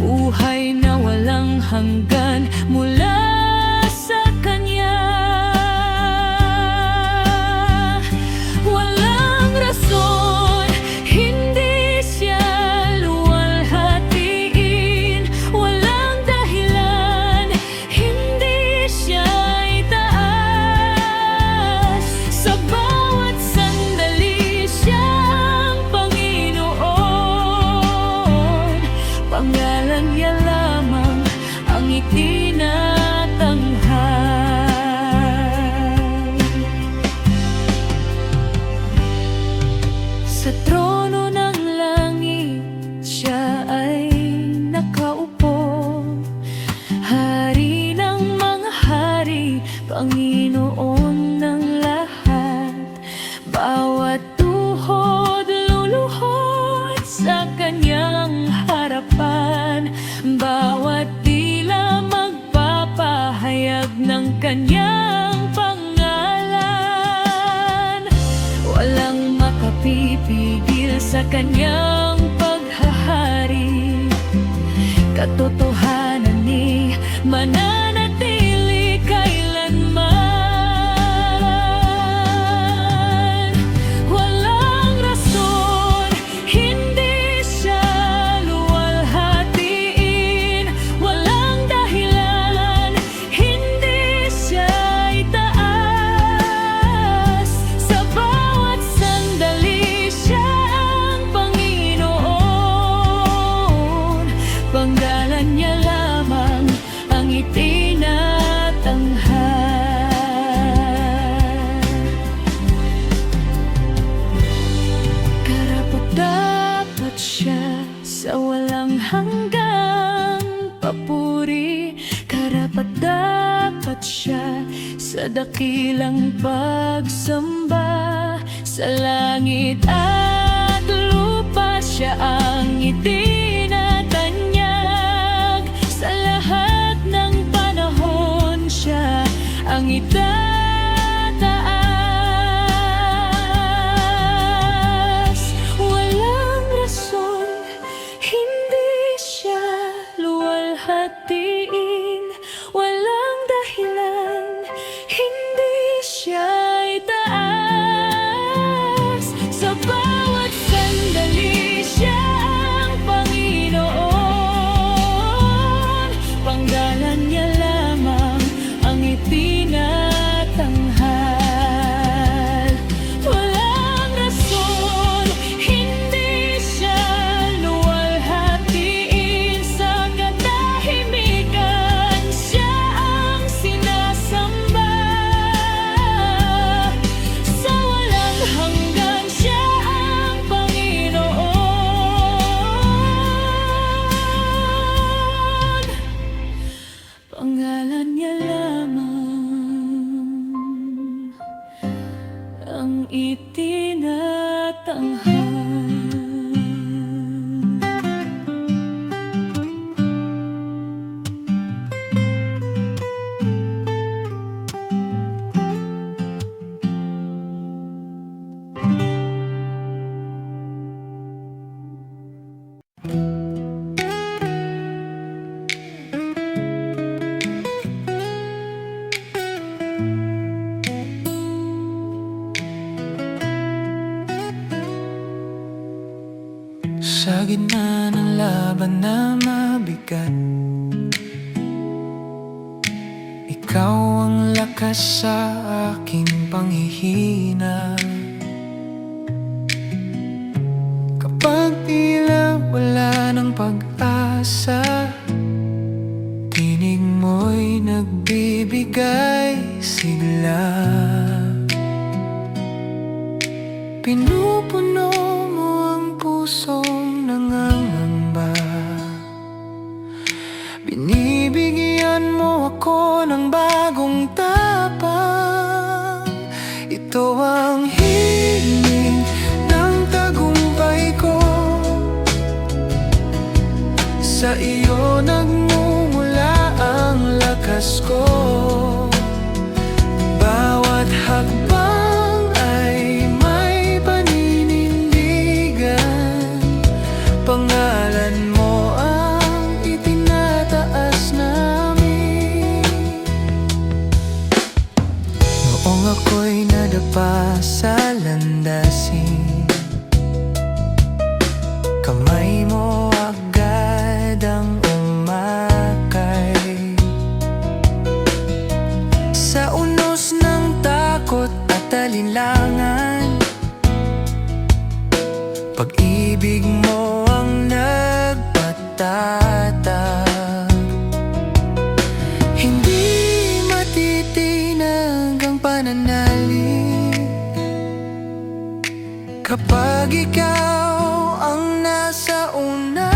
Buhay na walang hanggan mula sa kanya. Walang rason, hindi siya luwalhatiin. Walang dahilan, hindi siya itaas. Sa bawat sandali siyang Panginoon. Pangalan niya lamang ang itinatanghal. Sa trono ng langit siya ay nakaupo, Hari ng mga hari, Panginoon ng lahat. Bawat tuhod luluhod sa kanyang harapan. Bawat dila magpapahayag ng kanyang pangalan. Walang makapipigil sa kanyang paghahari. Katotohanan ni mananatili kailanman. Walang rason, hindi siya luwalhatiin. Walang dahilan, hindi siya itaas. Sa bawat sandali siya ang Panginoon. Panggalan niya lamang ang itinatanghal. Karapat-dapat siya sa walang hanggang papuri. Karapat-dapat siya sa dakilang pagsamba. Sa langit at lupa siya ang itinatanyag. Sa lahat ng panahon siya ang itataas. Walang rason, hindi siya luwalhatiin. Walang dahilan, hindi siya itaas. Sa bawat sandali siya ang Panginoon. Panggalan niya lamang ang itinatanghal. Walang rason, hindi siya luwalhatiin. Sa katahimikan siya ang sinasamba. Sa walang hanggan siya ang Panginoon. Pangalan niya lamang ang itinatanghal. Sa gitna ng laban na mabigat, ikaw ang lakas sa aking panghihina. Kapag tila wala ng pag-asa, tinig mo'y nagbibigay sigla. Pinupuno mo ang pusong nangangamba, binibigyan Sa iyo nagmumula ang lakas ko. Bawat hakbang ay may paninindigan. Pangalan mo ang itinataas namin. Noong ako'y nadapa sa landasin, kamay mo agad ang umakay. Sa unos ng takot at alinlangan, pag-ibig mo ang nagpatatag. Hindi matitinag ang pananalig kapag ikaw ang nasa unahan.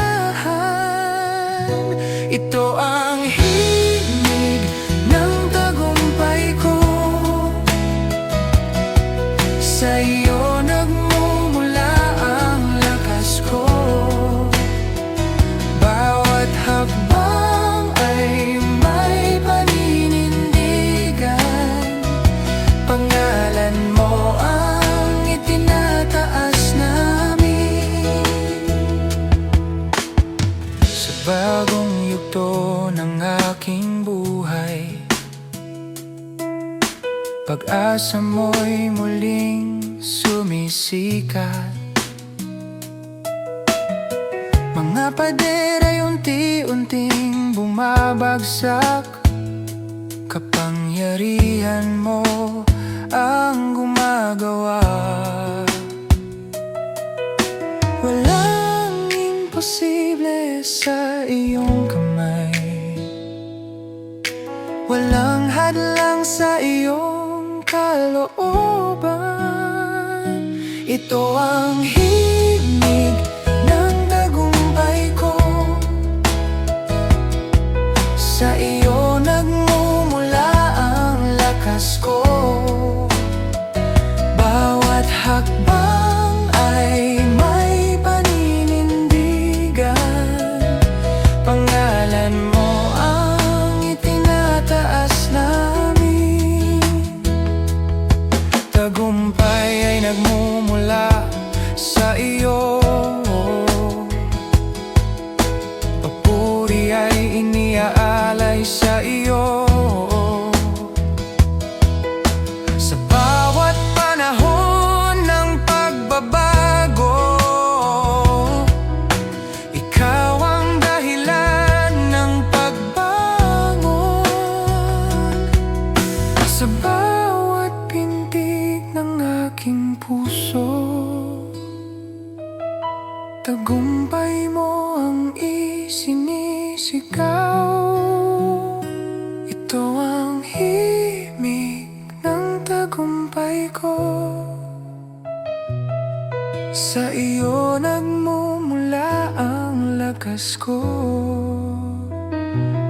Ito ang himig ng tagumpay ko. Sa iyo nagmumula ang lakas ko. Bawat hakbang ay may paninindigan. Pangalan mo ang itinataas namin. Sa bagong yugto ng aking buhay, pag-asa mo'y muling sumisikat. Mga pader ay unti-unting bumabagsak. Kapangyarihan mo ang gumagawa. Walang imposible sa iyong kamay. Walang hadlang sa iyong kalooban. Ito ang himig ng tagumpay ko. Sa iyo nagmumula ang lakas ko. Bawat hakbang ay may paninindigan. Pangalan mo ang itinataas namin. Tagumpay ay nagmumula sa iyo. Papuri ay iniaalay sa iyo. Sa bawat panahon ng pagbabago, ikaw ang dahilan ng pagbangon. Sa bawat pintig ng aking puso, tagumpay mo ang isinisigaw. Ito ang himig ng tagumpay ko. Sa iyo nagmumula ang lakas ko.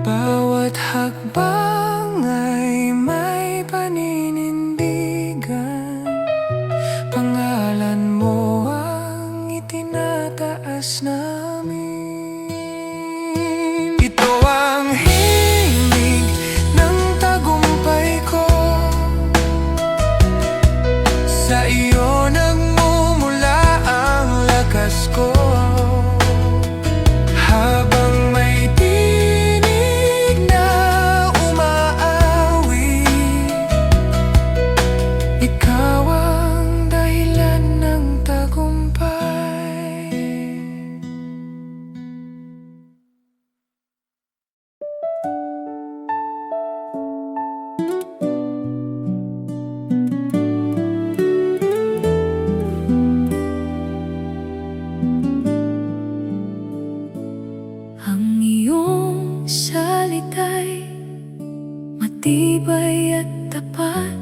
Bawat hakbang ay may paninindigan. Pangalan mo ang itinataas namin. Ito ang himig ng tagumpay ko. Sa iyo nagmumula ang lakas ko. Habang may tinig na umaawi, ikaw ang dahilan ng tagumpay. Ang iyong salita'y matibay at tapat.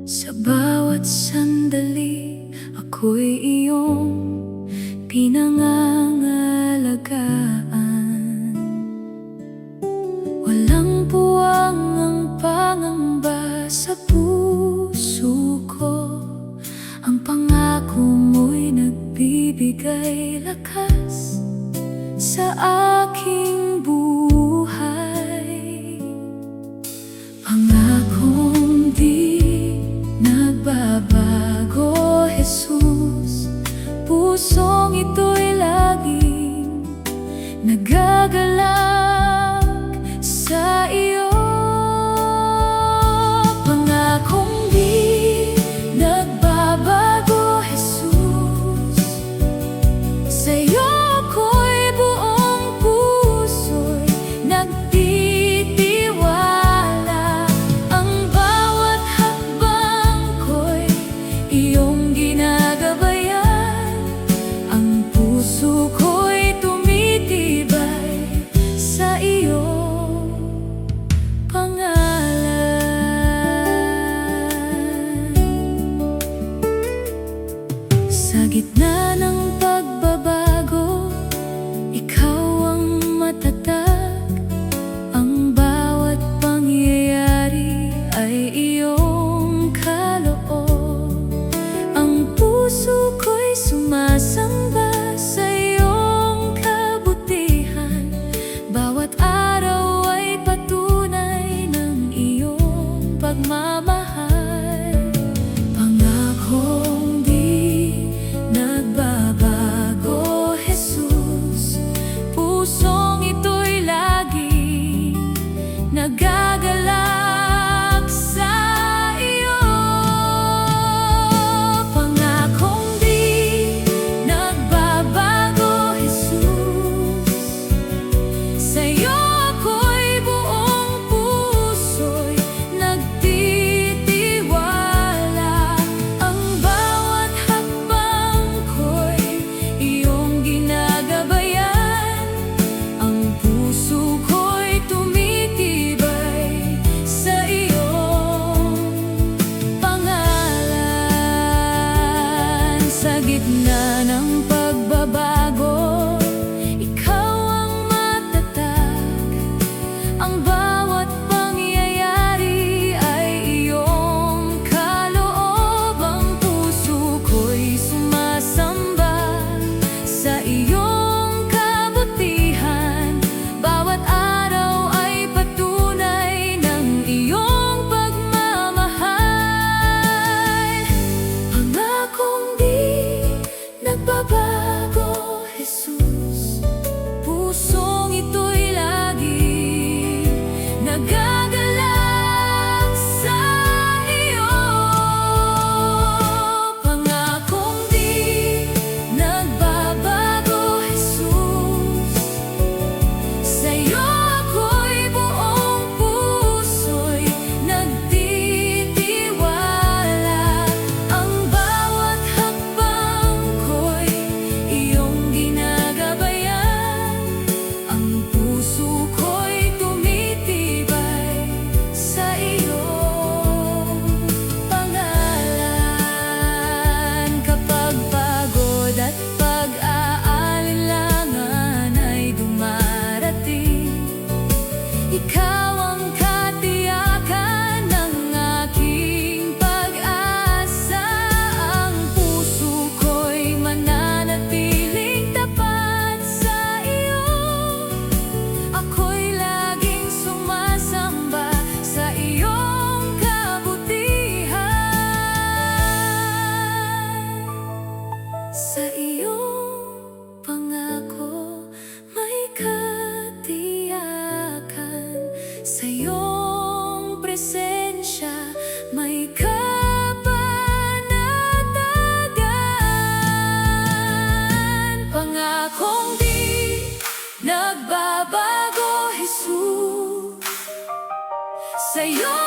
Sa bawat sandali, ako'y iyong pinangangalagaan. Walang puwang ang pangamba sa puso ko. Ang pangako mo'y nagbibigay lakas sa aking buhay. Pangakong di nagbabago, Jesus. Pusong ito'y laging nagagalak sa iyo. Pangakong di nagbabago, Jesus. Sa'yo ako'y buong puso'y nagtitiwala. Ang bawat hakbang ko'y iyong ginagabayan. Ang puso ko'y tumitibay sa iyong pangalan. Sa gitna ng pagbabago, ikaw ang matatag. Ang bawat pangyayari ay iyong kaloob. Ang puso ko'y sumasamba sa iyong kabutihan. Bawat araw ay patunay ng iyong pagmamahal. Pangakong di nagbabago, Jesus. Pusong ito'y laging nagagalak sa iyo. Pangakong di nagbabago, Jesus. Sa'yo ako'y buong puso'y nagtitiwala. Ang bawat hakbang ko'y iyong ginagabayan. Ang puso ko'y tumitibay sa iyong pangalan. Sa gitna ng pagbabago, ikaw ang matatag. Ang bawat pangyayari ay iyong kaloob. Ang puso ko'y sumasamba sa iyong kabutihan. Bawat araw ay patunay ng iyong pagmamahal. Pangakong di nagbabago, Jesus. Pusong ito'y laging nagagalak sa iyo. Pangakong di nagbabago, Jesus. Sa'yo ako'y buong puso'y nagtitiwala. Ang bawat hakbang ko'y iyong ginagabayan. Ang puso ko'y tumitibay sa iyong pangalan. Kapag pagod at pag-aalinlangan ay dumarating, ikaw ang katiyakan ng aking pag-asa. Ang puso ko'y mananatiling tapat sa iyo. Ako'y laging sumasamba sa iyong kabutihan. Sa iyong pangako may katiyakan. Sa iyong presensya may kapanatagan. Pangakong di nagbabago, Jesus. Sa'yo